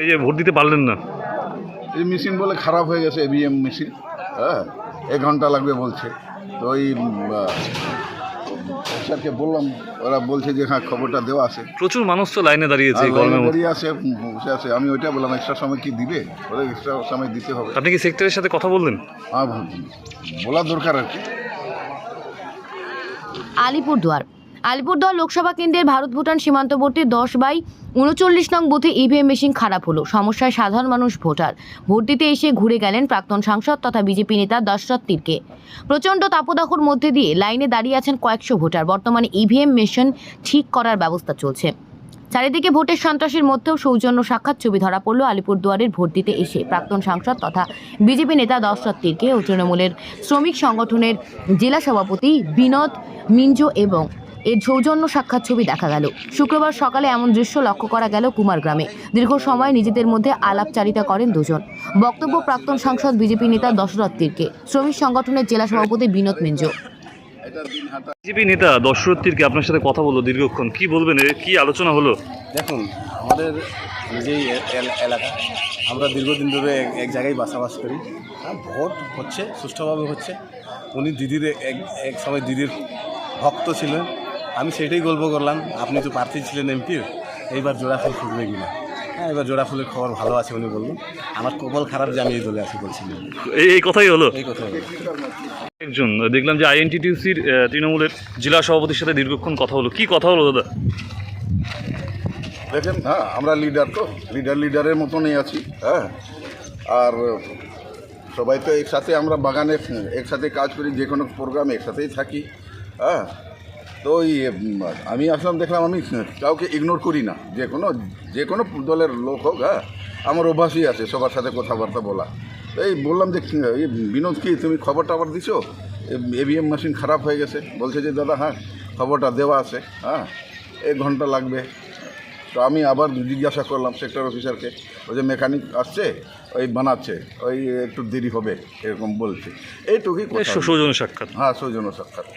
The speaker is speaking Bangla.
এই যে ভোট দিতে পারলেন না, এই মেশিন বলে খারাপ হয়ে গেছে, ইভিএম মেশিন। হ্যাঁ, 1 ঘন্টা লাগবে বলছে। তো ওই স্যারকে বললাম, ওরা বলছে যে হ্যাঁ খবরটা দেওয়া আছে। প্রচুর মানুষ তো লাইনে দাঁড়িয়েছে এই আর গরমের মধ্যে। দাঁড়িয়ে আছে, বসে আছে। আমি ওইটা বললাম এক্সট্রা সময় কি দিবে, ওরা এক্সট্রা সময় দিতে হবে। আপনি কি সেক্টরের সাথে কথা বললেন? বলা দরকার আর কি। আলিপুরদুয়ার লোকসভা কেন্দ্রের ভারত ভুটান সীমান্তবর্তী 10/39 নং বুথে ইভিএম মেশিন খারাপ হলো। সমস্যায় সাধারণ মানুষ ভোটার। ভোট দিতে এসে ঘুরে গেলেন প্রাক্তন সাংসদ তথা বিজেপি নেতা দশরথ তির্কে। প্রচণ্ড তাপদাহর মধ্যে দিয়ে লাইনে দাঁড়িয়ে আছেন কয়েকশো ভোটার। বর্তমানে ইভিএম মেশিন ঠিক করার ব্যবস্থা চলছে। চারিদিকে ভোটের সন্ত্রাসের মধ্যেও সৌজন্য সাক্ষাৎ ছবি ধরা পড়ল আলিপুরদুয়ারের ভোট দিতে এসে প্রাক্তন সাংসদ তথা বিজেপি নেতা দশরথ তির্কে ও তৃণমূলের শ্রমিক সংগঠনের জেলা সভাপতি বিনোদ মিঞ্জো এবং এর সৌজন্য সাক্ষাৎ ছবি দেখা গেল। শুক্রবার সকালে এমন দৃশ্য লক্ষ্য করা গেল কুমারগ্রামে। দীর্ঘ সময় নিজেদের মধ্যে আলাপচারিতা করেন দুজন। বক্তব্য প্রাক্তন সাংসদ বিজেপি নেতা দশরথ তির্কে, শ্রমিক সংগঠনের জেলা সভাপতি বিনোদ মিঞ্জো। বিজেপি নেতা দশরথ তির্কে আপনার সাথে কথা বললো দীর্ঘক্ষণ, কি বলবেন, কি আলোচনা হলো? দেখুন, আমাদের যেই এলাকা, আমরা দীর্ঘদিন ধরে এক জায়গায় বাসাবাস করি। ভোট হচ্ছে, সুষ্ঠুভাবে হচ্ছে। উনি দিদির এক সময় দিদির ভক্ত ছিলেন। আমি সেটাই গল্প করলাম, আপনি তো প্রার্থী ছিলেন এমপির, এইবার জোড়াফুল ফুটবে কিনা। হ্যাঁ, এবার জোড়াফুলের খবর ভালো আছে উনি বললেন। আমার কপাল খারাপ যে আমি এই দলে আছি বলছিলেন। এই কথাই হলো। এই কথা হলো। একজন দেখলাম যে আইএনটিটিউসির তৃণমূলের জেলা সভাপতির সাথে দীর্ঘক্ষণ কথা হলো, কি কথা হলো দাদা? দেখেন, হ্যাঁ আমরা লিডার, তো লিডারের মতনই আছি। হ্যাঁ, আর সবাই তো একসাথে, আমরা বাগানে একসাথে কাজ করি, যে কোনো প্রোগ্রামে একসাথেই থাকি। হ্যাঁ, তো আমি আসলাম, দেখলাম আমি কাউকে ইগনোর করি না, যে কোনো দলের লোক হোক। হ্যাঁ, আমার অভ্যাসই আছে সবার সাথে কথাবার্তা বলা। এই বললাম যে এই বিনোদ, কি তুমি খবর টবর দিছো, ইভিএম মেশিন খারাপ হয়ে গেছে? বলছে যে দাদা হ্যাঁ খবরটা দেওয়া আছে, হ্যাঁ 1 ঘন্টা লাগবে। তো আমি আবার জিজ্ঞাসা করলাম সেক্টর অফিসারকে, ওই যে মেকানিক আসছে, ওই বানাচ্ছে, ওই একটু দেরি হবে এরকম বলছে। এইটুকুই কথা। সৌজন্য সাক্ষাৎ। হ্যাঁ, সৌজন্য সাক্ষাৎ।